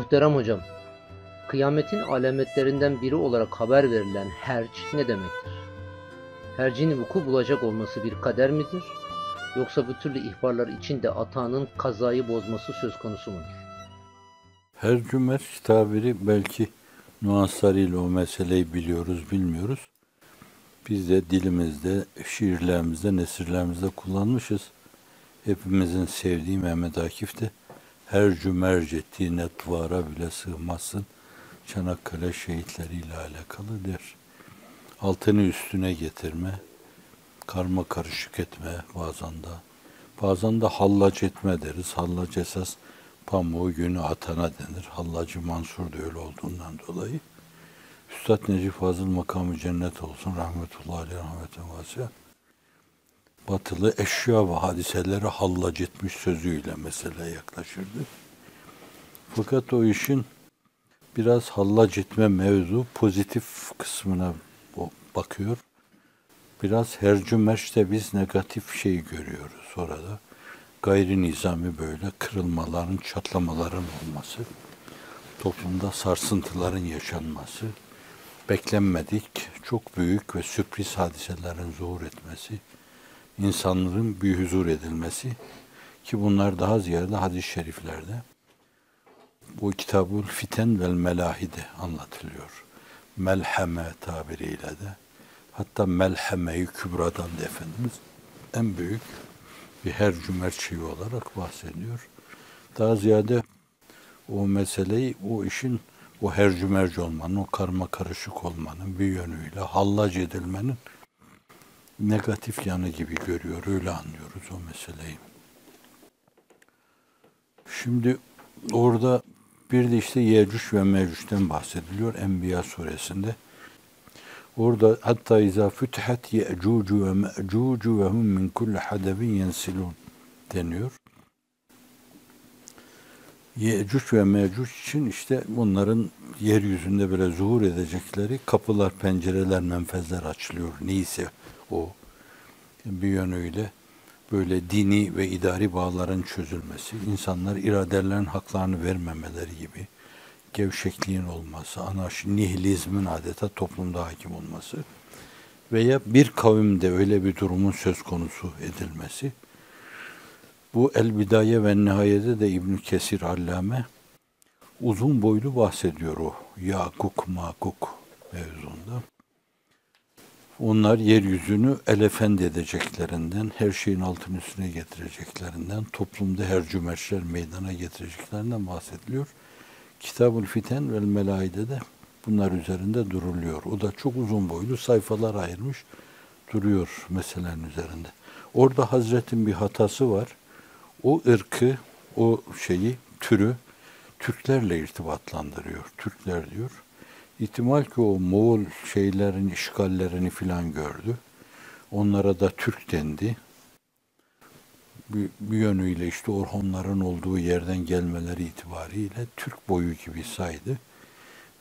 Muhterem hocam, kıyametin alametlerinden biri olarak haber verilen herc ne demektir? Hercin vuku bulacak olması bir kader midir? Yoksa bu türlü ihbarlar içinde atağının kazayı bozması söz konusu mudur? Hercümer tabiri belki nüanslarıyla o meseleyi biliyoruz, bilmiyoruz. Biz de dilimizde, şiirlerimizde, nesirlerimizde kullanmışız. Hepimizin sevdiği Mehmet Akif de hercümerc ettiğin etvara bile sığmazsın. Çanakkale şehitleriyle alakalı der. Altını üstüne getirme, karma karışık etme bazen de hallac etme deriz. Hallac esas pamuğu günü atana denir. Hallacı Mansur da öyle olduğundan dolayı. Üstad Necip Fazıl makamı cennet olsun. Rahmetullahi aleyh rahmeten vasıya. Batılı eşya ve hadiseleri hallac etmiş sözüyle meseleye yaklaşırdı. Fakat o işin biraz hallac etme mevzu pozitif kısmına bakıyor. Biraz hercümerçte biz negatif şeyi görüyoruz orada. Gayri nizami böyle kırılmaların, çatlamaların olması, toplumda sarsıntıların yaşanması, beklenmedik, çok büyük ve sürpriz hadiselerin zuhur etmesi, insanların bir huzur edilmesi ki bunlar daha ziyade hadis-i şeriflerde bu Kitab-ül Fiten vel Melahide anlatılıyor. Melheme tabiriyle de hatta Melheme-i Kübra'dan da Efendimiz en büyük bir hercümerç şeyi olarak bahsediyor. Daha ziyade o meseleyi, o işin o hercümerc olmanın, o karma karışık olmanın bir yönüyle hallac edilmenin negatif yanı gibi görüyor. Öyle anlıyoruz o meseleyi. Şimdi orada bir de işte Yecüc ve Mecüc'ten bahsediliyor Enbiya suresinde. Orada hatta izâ fütihat ye'cûcu ve me'cûcu ve hum min kulli hadebin yensilûn deniyor. Yecüc ve Mecüc için işte bunların yeryüzünde böyle zuhur edecekleri kapılar, pencereler, menfezler açılıyor. Neyse o bir yönüyle böyle dini ve idari bağların çözülmesi, insanlar iradelerinin haklarını vermemeleri gibi gevşekliğin olması, anarşi, nihilizmin adeta toplumda hakim olması veya bir kavimde öyle bir durumun söz konusu edilmesi. Bu El-Bidaye ve Nihaye'de de İbn Kesir Allame uzun boylu bahsediyor o Yakuk Makuk mevzunda. Onlar yeryüzünü elefend edeceklerinden, her şeyin altını üstüne getireceklerinden, toplumda hercümerçler meydana getireceklerinden bahsediliyor. Kitab-ül Fiten vel Melaide'de bunlar üzerinde duruluyor. O da çok uzun boylu sayfalar ayırmış duruyor meselenin üzerinde. Orada Hazret'in bir hatası var. O ırkı, o türü Türklerle irtibatlandırıyor. Türkler diyor. İhtimal ki o Moğol şeylerin işgallerini filan gördü. Onlara da Türk dendi. Bir yönüyle işte Orhonların olduğu yerden gelmeleri itibariyle Türk boyu gibi saydı.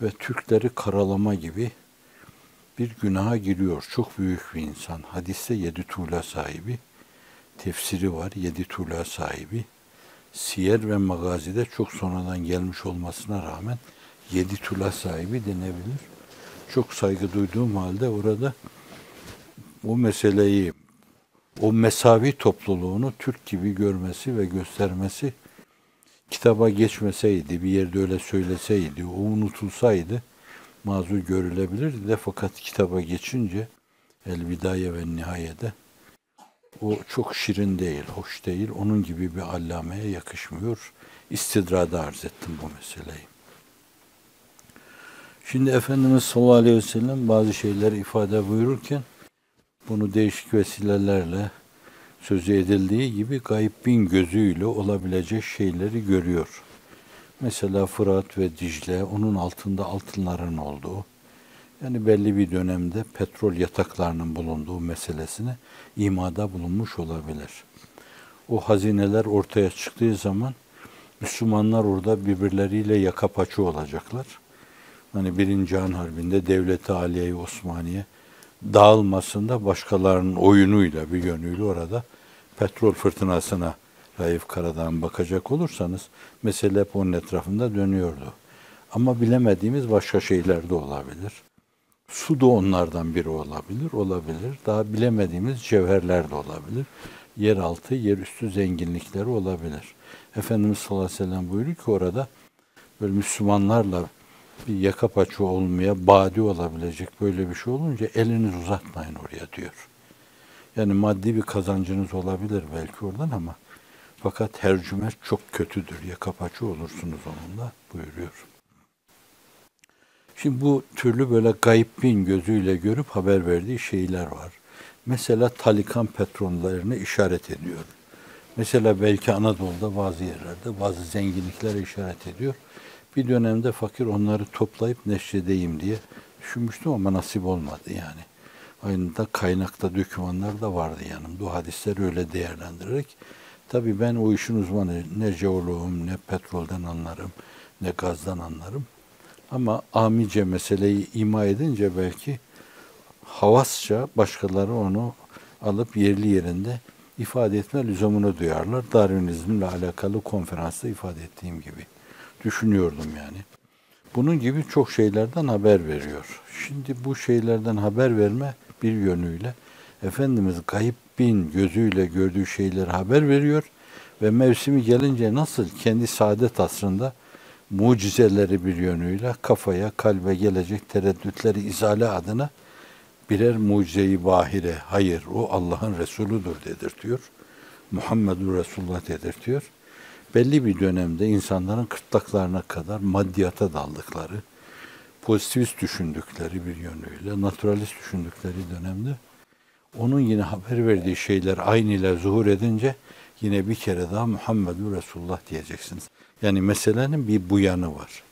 Ve Türkleri karalama gibi bir günaha giriyor. Çok büyük bir insan. Hadiste 7 tuğla sahibi. Tefsiri var 7 tuğla sahibi. Siyer ve Magazi'de çok sonradan gelmiş olmasına rağmen 7 tuğla sahibi denebilir. Çok saygı duyduğum halde orada o meseleyi, o mesavi topluluğunu Türk gibi görmesi ve göstermesi kitaba geçmeseydi, bir yerde öyle söyleseydi, o unutulsaydı mazur görülebilirdi de fakat kitaba geçince El-Bidaye ve Nihaye'de o çok şirin değil, hoş değil. Onun gibi bir allameye yakışmıyor. İstidrada arz ettim bu meseleyi. Şimdi Efendimiz sallallahu aleyhi ve sellem bazı şeyleri ifade buyururken bunu değişik vesilelerle sözü edildiği gibi gaybin gözüyle olabilecek şeyleri görüyor. Mesela Fırat ve Dicle, onun altında altınların olduğu, yani belli bir dönemde petrol yataklarının bulunduğu meselesine imada bulunmuş olabilir. O hazineler ortaya çıktığı zaman Müslümanlar orada birbirleriyle yaka paça olacaklar. Hani Birinci Cihan Harbi'nde Devlet-i Aliye-i Osmaniye dağılmasında başkalarının oyunuyla bir yönüyle orada petrol fırtınasına Raif Karadağ'ın bakacak olursanız mesele hep onun etrafında dönüyordu. Ama bilemediğimiz başka şeyler de olabilir. Su da onlardan biri olabilir. Daha bilemediğimiz cevherler de olabilir. Yeraltı, yerüstü zenginlikleri olabilir. Efendimiz sallallahu aleyhi ve sellem buyuruyor ki orada böyle Müslümanlarla bir yaka paça olmaya badi olabilecek böyle bir şey olunca elinizi uzatmayın oraya diyor. Yani maddi bir kazancınız olabilir belki oradan ama fakat hercümer çok kötüdür. Yaka paça olursunuz onunla buyuruyor. Şimdi bu türlü böyle gaybin gözüyle görüp haber verdiği şeyler var. Mesela Talikan patronlarını işaret ediyor. Mesela belki Anadolu'da bazı yerlerde bazı zenginliklere işaret ediyor. Bir dönemde fakir onları toplayıp neşredeyim diye düşünmüştüm ama nasip olmadı yani. Aynı da kaynakta dokümanlar da vardı yanımda. O hadisleri öyle değerlendirerek. Tabii ben o işin uzmanı ne jeoloğum, ne petrolden anlarım, ne gazdan anlarım. Ama amice meseleyi ima edince belki havasça başkaları onu alıp yerli yerinde ifade etme lüzumunu duyarlar. Darwinizmle alakalı konferansta ifade ettiğim gibi düşünüyordum yani. Bunun gibi çok şeylerden haber veriyor. Şimdi bu şeylerden haber verme bir yönüyle Efendimiz gaybin gözüyle gördüğü şeyleri haber veriyor ve mevsimi gelince nasıl kendi saadet asrında mucizeleri bir yönüyle kafaya, kalbe gelecek tereddütleri izale adına birer mucize-i bahire, hayır o Allah'ın Resuludur dedirtiyor. Muhammedur Resulullah dedirtiyor. Belli bir dönemde insanların kırtlaklarına kadar maddiyata daldıkları, pozitivist düşündükleri bir yönüyle, naturalist düşündükleri dönemde onun yine haber verdiği şeyler aynıyla zuhur edince yine bir kere daha Muhammedur Resulullah diyeceksiniz. Yani meselenin bir bu yanı var.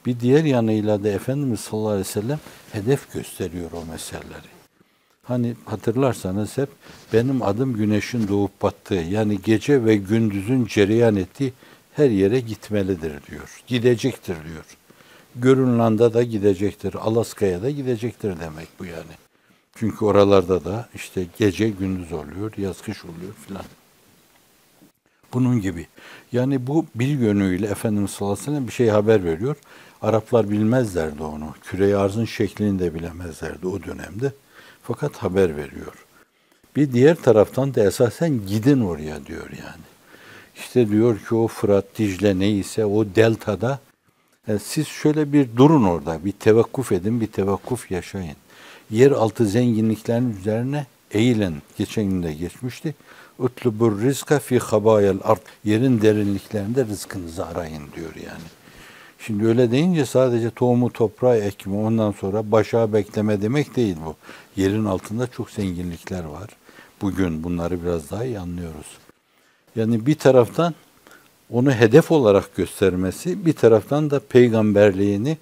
Bir diğer yanıyla da Efendimiz sallallahu aleyhi ve sellem hedef gösteriyor o meseleleri. Hani hatırlarsanız hep benim adım güneşin doğup battığı yani gece ve gündüzün cereyan ettiği her yere gitmelidir diyor. Gidecektir diyor. Grönland'a da gidecektir, Alaska'ya da gidecektir demek bu yani. Çünkü oralarda da işte gece gündüz oluyor, yaz kış oluyor filan. Bunun gibi. Yani bu bir yönüyle Efendimiz sallallahu aleyhi ve sellem bir şey haber veriyor. Araplar bilmezlerdi onu. Küre-i arzın şeklini de bilemezlerdi o dönemde. Fakat haber veriyor. Bir diğer taraftan da esasen gidin oraya diyor yani. İşte diyor ki o Fırat, Dicle neyse o deltada siz şöyle bir durun orada, bir tevakkuf edin, bir tevakkuf yaşayın. Yeraltı zenginliklerin üzerine eğilin. Geçen gün de geçmişti. Utlubur rizka fi habayel ard. Yerin derinliklerinde rızkınızı arayın diyor yani. Şimdi öyle deyince sadece tohumu toprağa ekme, ondan sonra başa bekleme demek değil bu. Yerin altında çok zenginlikler var. Bugün bunları biraz daha iyi anlıyoruz. Yani bir taraftan onu hedef olarak göstermesi, bir taraftan da peygamberliğini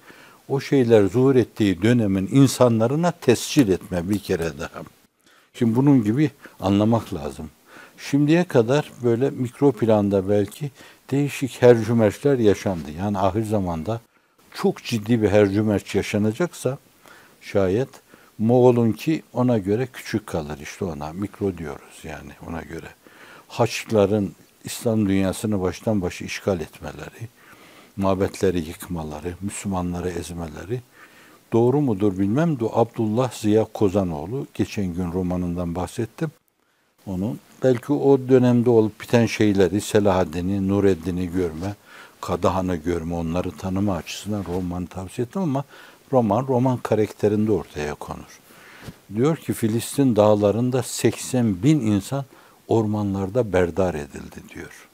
o şeyler zuhur ettiği dönemin insanlarına tescil etme bir kere daha. Şimdi bunun gibi anlamak lazım. Şimdiye kadar böyle mikro planda belki değişik hercümerçler yaşandı. Yani ahir zamanda çok ciddi bir hercümerç yaşanacaksa şayet Moğol'unki ona göre küçük kalır işte ona mikro diyoruz yani ona göre. Haçlıların İslam dünyasını baştan başa işgal etmeleri, mabetleri yıkmaları, Müslümanları ezmeleri doğru mudur bilmem. Abdullah Ziya Kozanoğlu geçen gün romanından bahsettim. Onun belki o dönemde olup biten şeyleri Selahaddin'i, Nureddin'i görme, Kadahan'ı görme, onları tanıma açısından romanı tavsiye ettim ama roman karakterinde ortaya konur. Diyor ki Filistin dağlarında 80 bin insan ormanlarda berdar edildi diyor.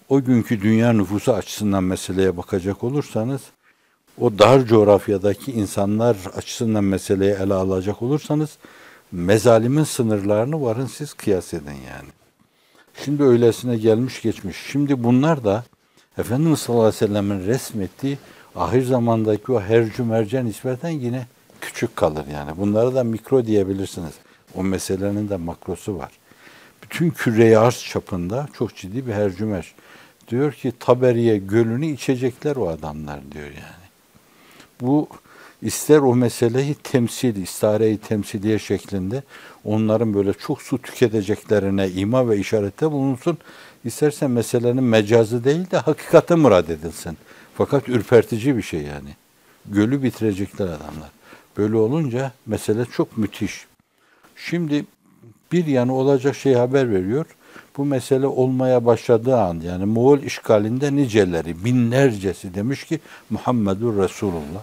O günkü dünya nüfusu açısından meseleye bakacak olursanız, o dar coğrafyadaki insanlar açısından meseleye ele alacak olursanız, mezalimin sınırlarını varın siz kıyas edin yani. Şimdi öylesine gelmiş geçmiş. Şimdi bunlar da Efendimiz sallallahu aleyhi ve sellem'in resmettiği ahir zamandaki o hercü merce nispeten yine küçük kalır yani. Bunlara da mikro diyebilirsiniz. O meselenin de makrosu var. Bütün küre-i arz çapında çok ciddi bir hercümerç. Diyor ki Taberiye gölünü içecekler o adamlar diyor yani. Bu İster o meseleyi temsil, istare-i temsiliye şeklinde onların böyle çok su tüketeceklerine ima ve işarette bulunsun. İstersen meselenin mecazı değil de hakikate murad edilsin. Fakat ürpertici bir şey yani. Gölü bitirecekler adamlar. Böyle olunca mesele çok müthiş. Şimdi bir yanı olacak şey haber veriyor. Bu mesele olmaya başladığı an yani Moğol işgalinde niceleri, binlercesi demiş ki Muhammedur Resulullah.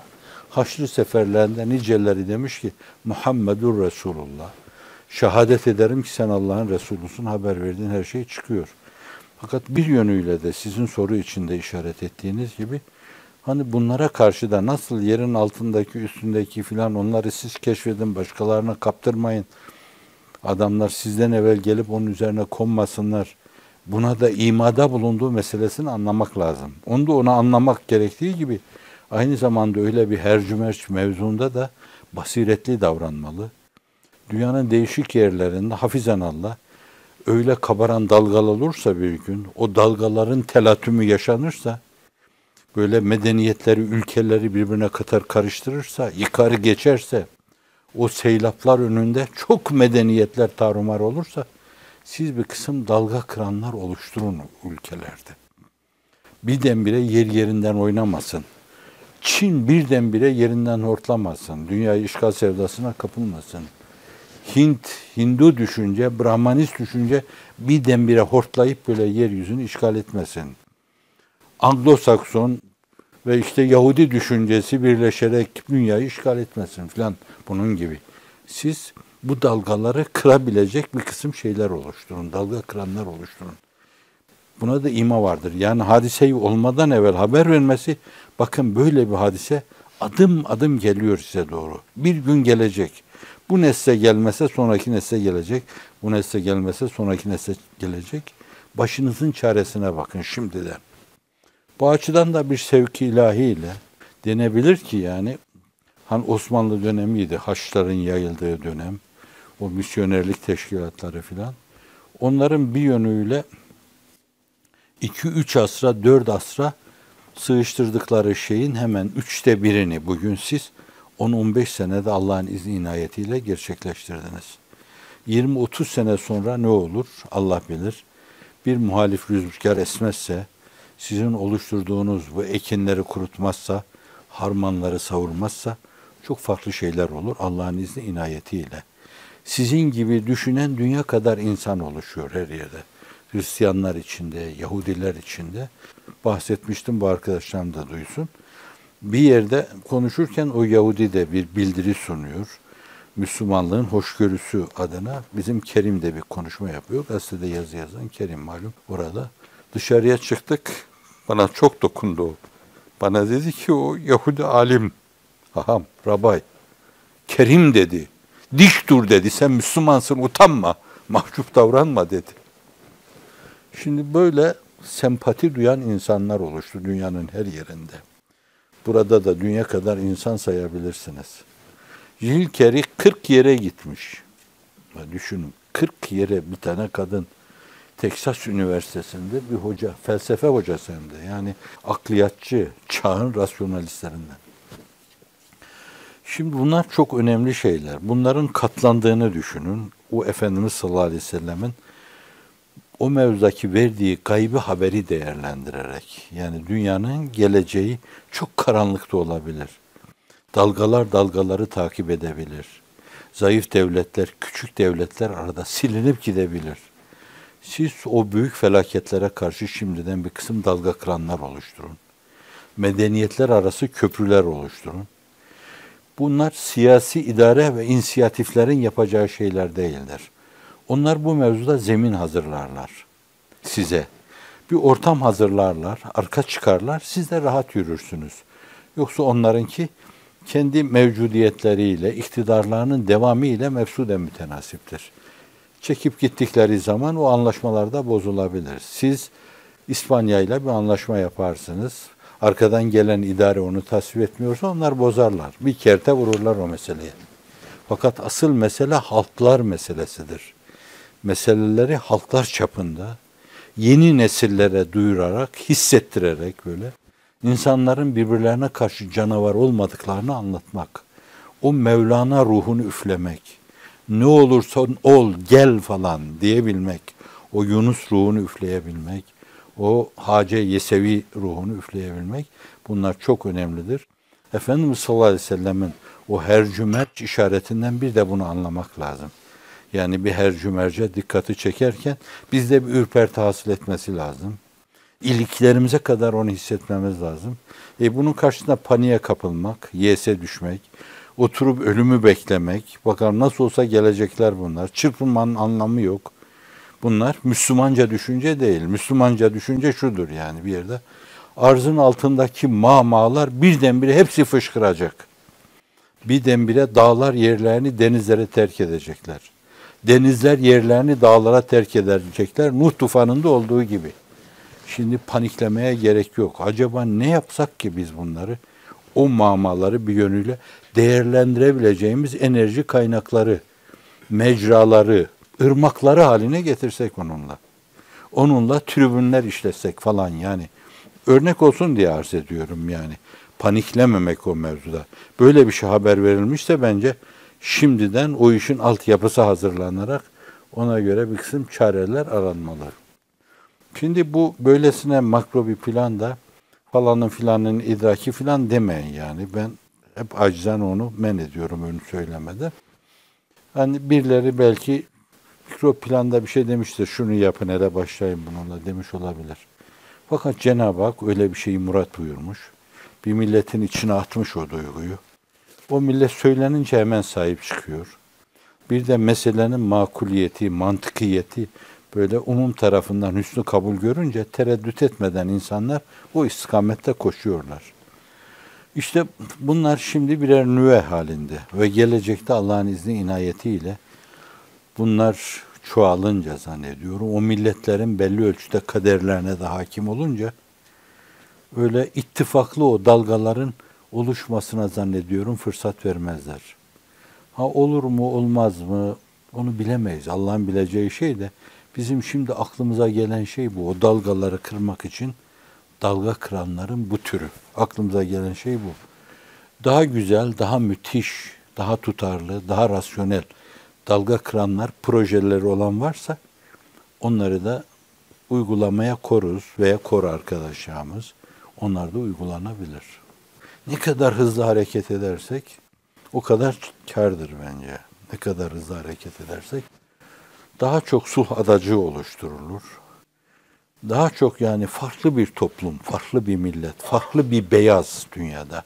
Haçlı seferlerinde niceleri demiş ki Muhammedur Resulullah. Şehadet ederim ki sen Allah'ın Resulusun, haber verdiğin her şey çıkıyor. Fakat bir yönüyle de sizin soru içinde işaret ettiğiniz gibi hani bunlara karşı da nasıl yerin altındaki, üstündeki filan onları siz keşfedin, başkalarına kaptırmayın. Adamlar sizden evvel gelip onun üzerine konmasınlar. Buna da imada bulunduğu meselesini anlamak lazım. Onu da ona anlamak gerektiği gibi aynı zamanda öyle bir hercümerç mevzunda da basiretli davranmalı. Dünyanın değişik yerlerinde hafizanallah öyle kabaran dalgalar olursa bir gün, o dalgaların telatümü yaşanırsa, böyle medeniyetleri, ülkeleri birbirine katar karıştırırsa, yıkarı geçerse, o seylaplar önünde çok medeniyetler tarumar olursa, siz bir kısım dalga kıranlar oluşturun ülkelerde. Birdenbire yer yerinden oynamasın. Çin birdenbire yerinden hortlamasın. Dünyayı işgal sevdasına kapılmasın. Hindu düşünce, Brahmanist düşünce birdenbire hortlayıp böyle yeryüzünü işgal etmesin. Anglo-Sakson ve işte Yahudi düşüncesi birleşerek dünyayı işgal etmesin filan bunun gibi. Siz bu dalgaları kırabilecek bir kısım şeyler oluşturun, dalga kıranlar oluşturun. Buna da ima vardır. Yani hadiseyi olmadan evvel haber vermesi, bakın böyle bir hadise adım adım geliyor size doğru. Bir gün gelecek. Bu nesle gelmese sonraki nesle gelecek. Bu nesle gelmese sonraki nesle gelecek. Başınızın çaresine bakın şimdiden. Bu açıdan da bir sevki ilahiyle denebilir ki yani hani Osmanlı dönemiydi. Haçların yayıldığı dönem. O misyonerlik teşkilatları filan. Onların bir yönüyle 2-3 asra, 4 asra sığıştırdıkları şeyin hemen 1/3'ini bugün siz 10-15 senede Allah'ın izni inayetiyle gerçekleştirdiniz. 20-30 sene sonra ne olur Allah bilir. Bir muhalif rüzgar esmezse, sizin oluşturduğunuz bu ekinleri kurutmazsa, harmanları savurmazsa çok farklı şeyler olur Allah'ın izni inayetiyle. Sizin gibi düşünen dünya kadar insan oluşuyor her yerde. Hristiyanlar içinde, Yahudiler içinde. Bahsetmiştim, bu arkadaşlarım da duysun. Bir yerde konuşurken o Yahudi de bir bildiri sunuyor. Müslümanlığın hoşgörüsü adına bizim Kerim de bir konuşma yapıyor. Gazetede yazı yazan Kerim malum orada. Dışarıya çıktık. Bana çok dokundu o. Bana dedi ki o Yahudi alim, haham, rabay, Kerim dedi. Dik dur dedi. Sen Müslümansın, utanma. Mahcup davranma dedi. Şimdi böyle sempati duyan insanlar oluştu dünyanın her yerinde. Burada da dünya kadar insan sayabilirsiniz. Jil Carrey 40 yere gitmiş. Düşünün, 40 yere bir tane kadın. Texas Üniversitesi'nde bir hoca, felsefe hocası hem de. Yani akliyatçı, çağın rasyonalistlerinden. Şimdi bunlar çok önemli şeyler. Bunların katlandığını düşünün. O Efendimiz sallallahu aleyhi ve sellemin o mevzudaki verdiği gaybi haberi değerlendirerek, yani dünyanın geleceği çok karanlıkta olabilir. Dalgalar dalgaları takip edebilir. Zayıf devletler, küçük devletler arada silinip gidebilir. Siz o büyük felaketlere karşı şimdiden bir kısım dalga kıranlar oluşturun. Medeniyetler arası köprüler oluşturun. Bunlar siyasi idare ve inisiyatiflerin yapacağı şeyler değildir. Onlar bu mevzuda zemin hazırlarlar size. Bir ortam hazırlarlar, arka çıkarlar, siz de rahat yürürsünüz. Yoksa onlarınki kendi mevcudiyetleriyle, iktidarlarının devamı ile mefsuden mütenasiptir. Çekip gittikleri zaman o anlaşmalar da bozulabilir. Siz İspanya ile bir anlaşma yaparsınız. Arkadan gelen idare onu tasvip etmiyorsa onlar bozarlar. Bir kerte vururlar o meseleye. Fakat asıl mesele halklar meselesidir. Meseleleri halklar çapında yeni nesillere duyurarak, hissettirerek böyle İnsanların birbirlerine karşı canavar olmadıklarını anlatmak. O Mevlana ruhunu üflemek. Ne olursan ol, gel falan diyebilmek. O Yunus ruhunu üfleyebilmek. O Hace Yesevi ruhunu üfleyebilmek. Bunlar çok önemlidir. Efendimiz sallallahu aleyhi ve sellemin o hercümerç işaretinden bir de bunu anlamak lazım. Yani bir hercümerce dikkati çekerken bizde bir ürperti hasıl etmesi lazım. İliklerimize kadar onu hissetmemiz lazım. Bunun karşısında paniğe kapılmak, yese düşmek, oturup ölümü beklemek, bakalım nasıl olsa gelecekler bunlar. Çırpınmanın anlamı yok. Bunlar Müslümanca düşünce değil. Müslümanca düşünce şudur yani bir yerde. Arzın altındaki mağmalar birdenbire hepsi fışkıracak. Birdenbire dağlar yerlerini denizlere terk edecekler. Denizler yerlerini dağlara terk edecekler. Nuh tufanında olduğu gibi. Şimdi paniklemeye gerek yok. Acaba ne yapsak ki biz bunları? O mağmaları bir yönüyle değerlendirebileceğimiz enerji kaynakları, mecraları, ırmakları haline getirsek onunla. Onunla tribünler işletsek falan yani. Örnek olsun diye arz ediyorum yani. Paniklememek o mevzuda. Böyle bir şey haber verilmişse bence şimdiden o işin altyapısı hazırlanarak ona göre bir kısım çareler aranmalı. Şimdi bu böylesine makro bir planda falanın filanın idraki filan demeyin yani. Ben hep acizane onu men ediyorum ön söylemede. Hani birileri belki mikro planda bir şey demiştir. Şunu yapın hele başlayın bununla demiş olabilir. Fakat Cenab-ı Hak öyle bir şeyi murat buyurmuş. Bir milletin içine atmış o duyguyu. O millet söylenince hemen sahip çıkıyor. Bir de meselenin makuliyeti, mantıkiyeti böyle umum tarafından hüsnü kabul görünce tereddüt etmeden insanlar o istikamette koşuyorlar. İşte bunlar şimdi birer nüve halinde ve gelecekte Allah'ın izni inayetiyle bunlar çoğalınca zannediyorum, o milletlerin belli ölçüde kaderlerine de hakim olunca öyle ittifaklı o dalgaların oluşmasına zannediyorum fırsat vermezler. Ha olur mu olmaz mı onu bilemeyiz. Allah'ın bileceği şey de bizim şimdi aklımıza gelen şey bu. O dalgaları kırmak için dalga kıranların bu türü. Aklımıza gelen şey bu. Daha güzel, daha müthiş, daha tutarlı, daha rasyonel dalga kıranlar, projeleri olan varsa onları da uygulamaya koruz veya kor arkadaşlarımız. Onlar da uygulanabilir. Ne kadar hızlı hareket edersek o kadar kârdır bence. Ne kadar hızlı hareket edersek daha çok sulh adacığı oluşturulur. Daha çok yani farklı bir toplum, farklı bir millet, farklı bir beyaz dünyada.